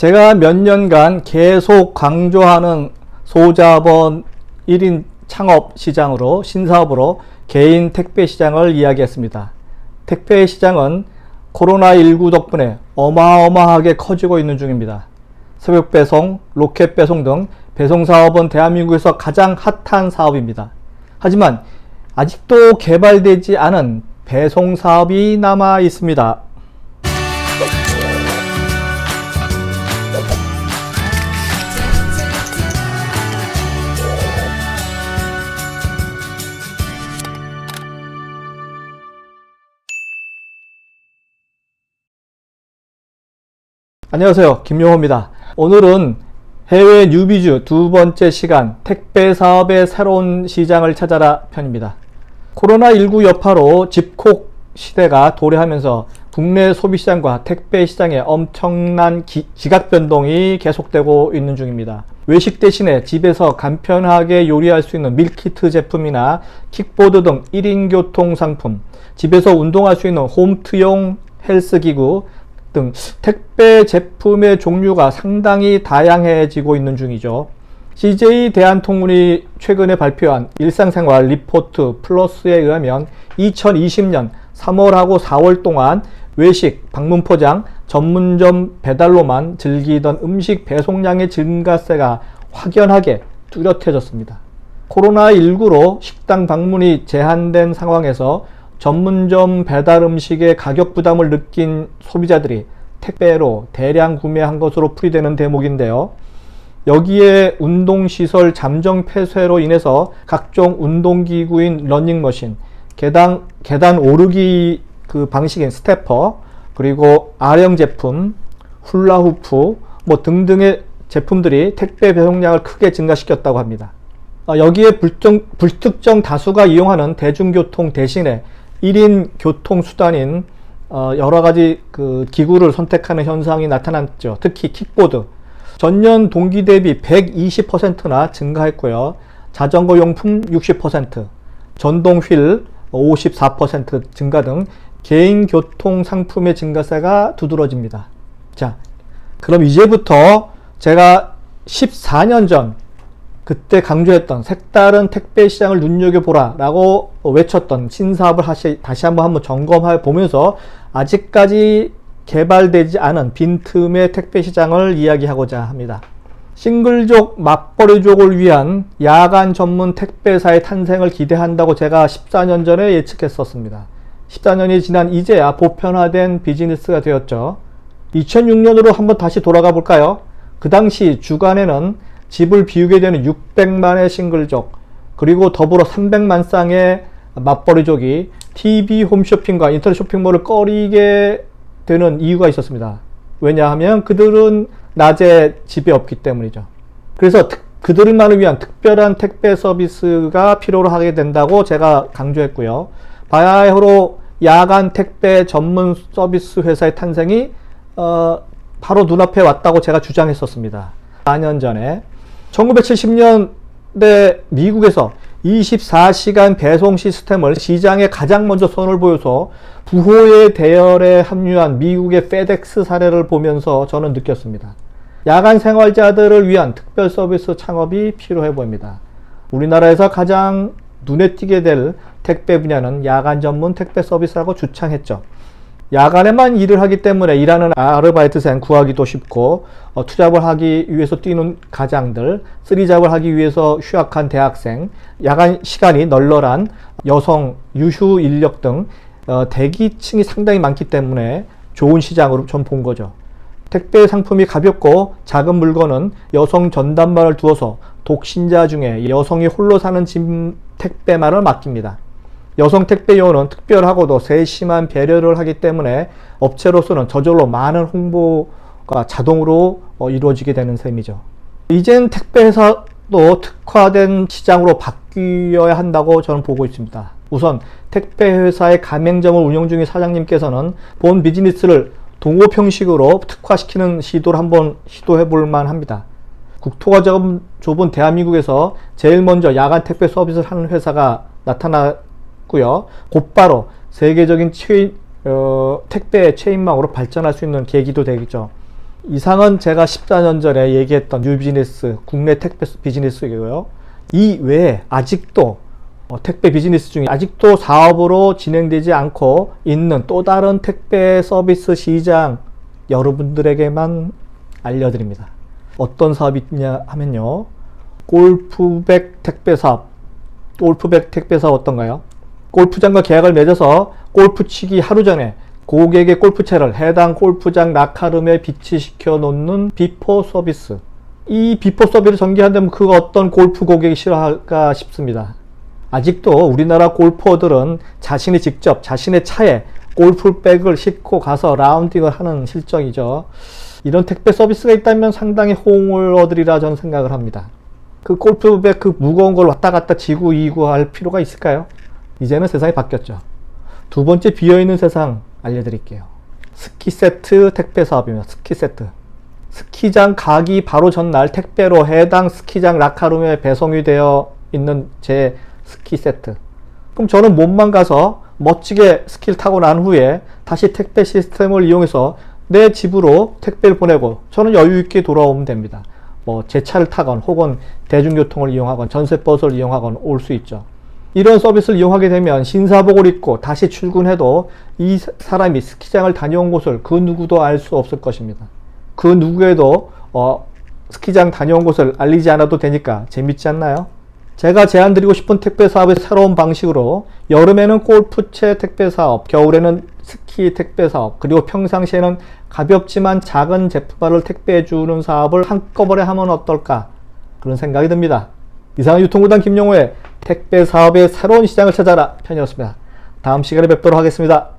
제가 몇 년간 계속 강조하는 소자본 1인 창업 시장으로 신사업으로 개인 택배 시장을 이야기했습니다. 택배 시장은 코로나19 덕분에 어마어마하게 커지고 있는 중입니다. 새벽 배송, 로켓 배송 등 배송 사업은 대한민국에서 가장 핫한 사업입니다. 하지만 아직도 개발되지 않은 배송 사업이 남아 있습니다. 안녕하세요, 김용호입니다. 오늘은 해외 뉴비즈 두 번째 시간 택배 사업의 새로운 시장을 찾아라 편입니다. 코로나19 여파로 집콕 시대가 도래하면서 국내 소비시장과 택배 시장에 엄청난 지각 변동이 계속되고 있는 중입니다. 외식 대신에 집에서 간편하게 요리할 수 있는 밀키트 제품이나 킥보드 등 1인 교통 상품, 집에서 운동할 수 있는 홈트용 헬스기구 등 택배 제품의 종류가 상당히 다양해지고 있는 중이죠. CJ 대한통운이 최근에 발표한 일상생활 리포트 플러스에 의하면 2020년 3월하고 4월 동안 외식, 방문 포장, 전문점 배달로만 즐기던 음식 배송량의 증가세가 확연하게 뚜렷해졌습니다. 코로나19로 식당 방문이 제한된 상황에서 전문점 배달 음식의 가격 부담을 느낀 소비자들이 택배로 대량 구매한 것으로 풀이되는 대목인데요. 여기에 운동시설 잠정 폐쇄로 인해서 각종 운동기구인 러닝머신, 계단 오르기 방식인 스태퍼, 그리고 아령 제품, 훌라후프 등등의 제품들이 택배 배송량을 크게 증가시켰다고 합니다. 여기에 불특정 다수가 이용하는 대중교통 대신에 1인 교통수단인 여러가지 기구를 선택하는 현상이 나타났죠. 특히 킥보드. 전년 동기 대비 120%나 증가했고요. 자전거 용품 60%, 전동 휠 54% 증가 등 개인 교통 상품의 증가세가 두드러집니다. 자, 그럼 이제부터 제가 14년 전 그때 강조했던 색다른 택배 시장을 눈여겨보라 라고 외쳤던 신사업을 다시 한번 점검해 보면서 아직까지 개발되지 않은 빈틈의 택배 시장을 이야기하고자 합니다. 싱글족 맞벌이족을 위한 야간 전문 택배사의 탄생을 기대한다고 제가 14년 전에 예측했었습니다. 14년이 지난 이제야 보편화된 비즈니스가 되었죠. 2006년으로 한번 다시 돌아가 볼까요? 그 당시 주간에는 집을 비우게 되는 600만의 싱글족, 그리고 더불어 300만 쌍의 맞벌이족이 TV 홈쇼핑과 인터넷 쇼핑몰을 꺼리게 되는 이유가 있었습니다. 왜냐하면 그들은 낮에 집에 없기 때문이죠. 그래서 그들만을 위한 특별한 택배 서비스가 필요로 하게 된다고 제가 강조했고요. 바야흐로 야간 택배 전문 서비스 회사의 탄생이 바로 눈앞에 왔다고 제가 주장했었습니다. 4년 전에 1970년대 미국에서 24시간 배송 시스템을 시장에 가장 먼저 손을 보여서 부호의 대열에 합류한 미국의 페덱스 사례를 보면서 저는 느꼈습니다. 야간 생활자들을 위한 특별 서비스 창업이 필요해 보입니다. 우리나라에서 가장 눈에 띄게 될 택배 분야는 야간 전문 택배 서비스라고 주창했죠. 야간에만 일을 하기 때문에 일하는 아르바이트생 구하기도 쉽고, 투잡을 하기 위해서 뛰는 가장들, 쓰리잡을 하기 위해서 휴학한 대학생, 야간 시간이 널널한 여성, 유휴 인력 등 대기층이 상당히 많기 때문에 좋은 시장으로 전 본 거죠. 택배 상품이 가볍고 작은 물건은 여성 전담반을 두어서 독신자 중에 여성이 홀로 사는 집 택배만을 맡깁니다. 여성 택배 요원은 특별하고도 세심한 배려를 하기 때문에 업체로서는 저절로 많은 홍보가 자동으로 이루어지게 되는 셈이죠. 이젠 택배 회사도 특화된 시장으로 바뀌어야 한다고 저는 보고 있습니다. 우선 택배 회사의 가맹점을 운영 중인 사장님께서는 본 비즈니스를 동호평식으로 특화시키는 시도를 한번 시도해 볼 만합니다. 국토가 좁은 대한민국에서 제일 먼저 야간 택배 서비스를 하는 회사가 나타났고요. 곧바로 세계적인 택배 체인망으로 발전할 수 있는 계기도 되겠죠. 이상은 제가 14년 전에 얘기했던 뉴비즈니스, 국내 택배 비즈니스이고요. 이 외에 아직도 택배 비즈니스 중에 아직도 사업으로 진행되지 않고 있는 또 다른 택배 서비스 시장 여러분들에게만 알려드립니다. 어떤 사업이 있냐 하면요. 골프백 택배 사업. 골프백 택배 사업 어떤가요? 골프장과 계약을 맺어서 골프 치기 하루 전에 고객의 골프채를 해당 골프장 라카룸에 비치시켜 놓는 비포 서비스. 이 비포 서비스를 전개한다면 그 어떤 골프 고객이 싫어할까 싶습니다. 아직도 우리나라 골퍼들은 자신이 직접 자신의 차에 골프백을 싣고 가서 라운딩을 하는 실정이죠. 이런 택배 서비스가 있다면 상당히 호응을 얻으리라 저는 생각을 합니다. 그 골프백 그 무거운 걸 왔다 갔다 지고 이고 할 필요가 있을까요? 이제는 세상이 바뀌었죠. 두 번째 비어있는 세상 알려드릴게요. 스키 세트 택배 사업입니다. 스키 세트. 스키장 가기 바로 전날 택배로 해당 스키장 라카룸에 배송이 되어 있는 제 스키 세트. 그럼 저는 몸만 가서 멋지게 스키를 타고 난 후에 다시 택배 시스템을 이용해서 내 집으로 택배를 보내고 저는 여유 있게 돌아오면 됩니다. 뭐 제 차를 타건 혹은 대중교통을 이용하건 전세버스를 이용하건 올 수 있죠. 이런 서비스를 이용하게 되면 신사복을 입고 다시 출근해도 이 사람이 스키장을 다녀온 곳을 그 누구도 알 수 없을 것입니다. 그 누구에도 스키장 다녀온 곳을 알리지 않아도 되니까 재밌지 않나요? 제가 제안드리고 싶은 택배 사업의 새로운 방식으로 여름에는 골프채 택배 사업, 겨울에는 스키 택배 사업, 그리고 평상시에는 가볍지만 작은 제품을 택배해 주는 사업을 한꺼번에 하면 어떨까? 그런 생각이 듭니다. 이상은 유통구단 김용호의 택배 사업의 새로운 시장을 찾아라 편이었습니다. 다음 시간에 뵙도록 하겠습니다.